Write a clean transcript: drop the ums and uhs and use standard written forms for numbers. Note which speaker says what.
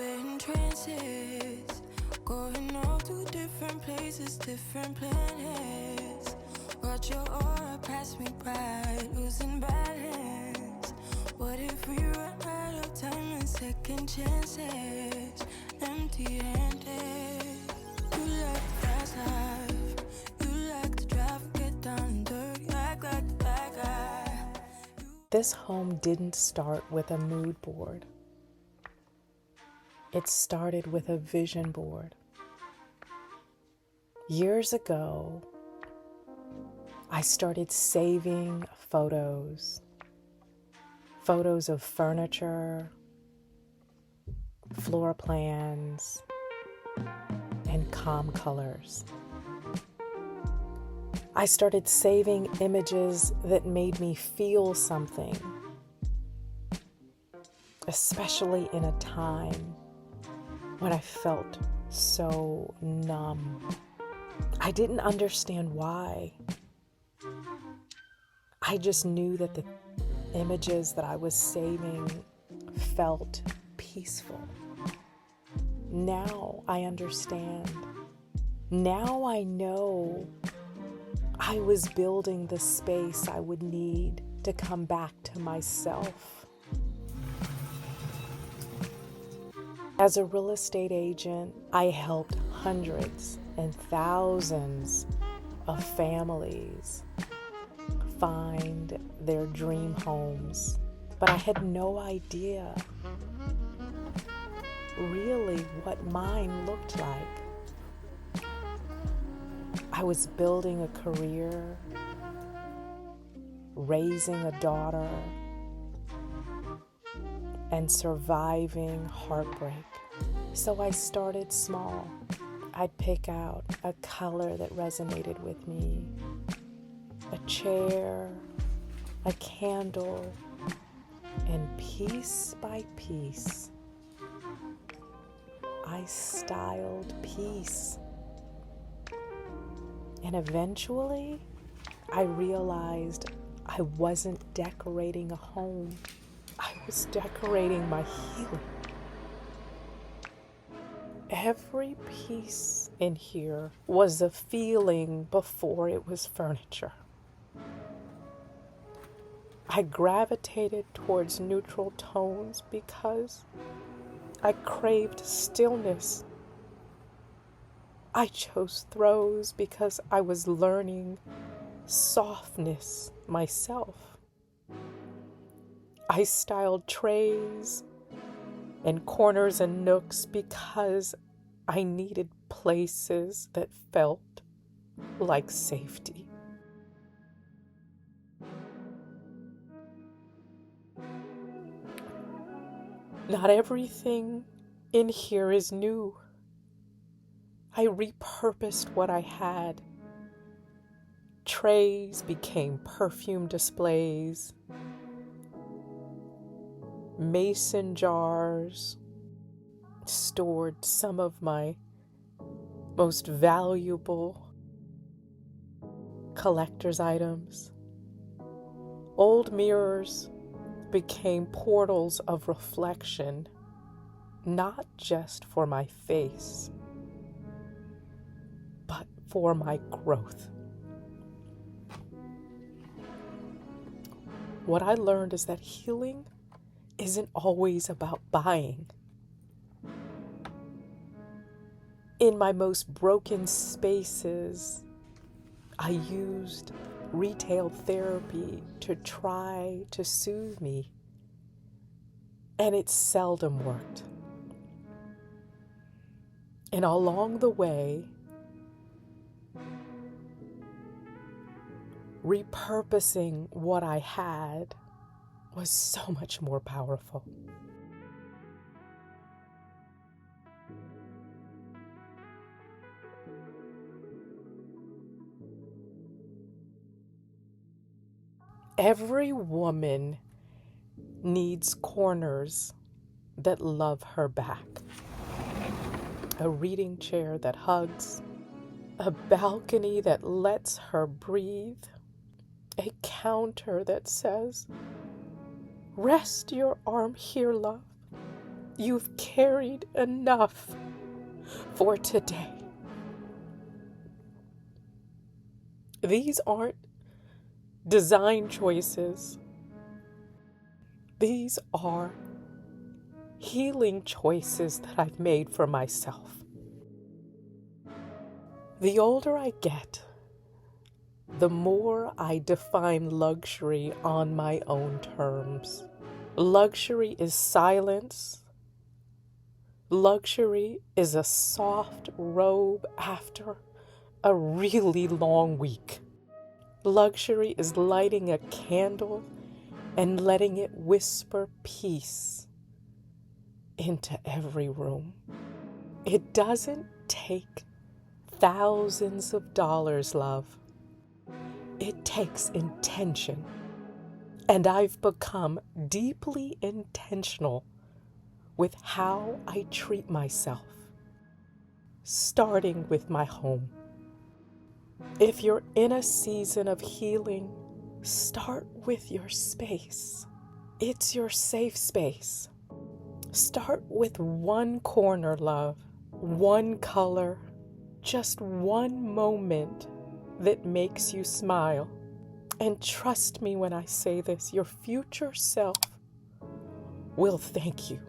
Speaker 1: in trances, going off to different places, different planets. Watch your aura pass me by, losing balance. What if we run out of time and second chances? Empty-handed. You like the fast life, you like to drive, get down and dirty, act like the bad guy.
Speaker 2: This home didn't start with a mood board. It started with a vision board. Years ago, I started saving photos of furniture, floor plans, and calm colors. I started saving images that made me feel something, especially in a time when I felt so numb. I didn't understand why. I just knew that the images that I was saving felt peaceful. Now I understand. Now I know I was building the space I would need to come back to myself. As a real estate agent, I helped hundreds and thousands of families find their dream homes, but I had no idea really what mine looked like. I was building a career, raising a daughter, and surviving heartbreak. So I started small. I'd pick out a color that resonated with me, a chair, a candle, and piece by piece, I styled peace. And eventually, I realized I wasn't decorating a home. I was decorating my healing. Every piece in here was a feeling before it was furniture. I gravitated towards neutral tones because I craved stillness. I chose throws because I was learning softness myself. I styled trays and corners and nooks because I needed places that felt like safety. Not everything in here is new. I repurposed what I had. Trays became perfume displays. Mason jars stored some of my most valuable collector's items. Old mirrors became portals of reflection, not just for my face, but for my growth. What I learned is that healing isn't always about buying. In my most broken spaces, I used retail therapy to try to soothe me, and it seldom worked. And along the way, repurposing what I had was so much more powerful. Every woman needs corners that love her back. A reading chair that hugs, a balcony that lets her breathe, a counter that says, "Rest your arm here, love. You've carried enough for today. These aren't design choices. These are healing choices that I've made for myself. The older I get, the more I define luxury on my own terms. Luxury is silence. Luxury is a soft robe after a really long week. Luxury is lighting a candle and letting it whisper peace into every room. It doesn't take thousands of dollars, love. It takes intention. And I've become deeply intentional with how I treat myself, starting with my home. If you're in a season of healing, start with your space. It's your safe space. Start with one corner, love, one color, just one moment that makes you smile. And trust me when I say this, your future self will thank you.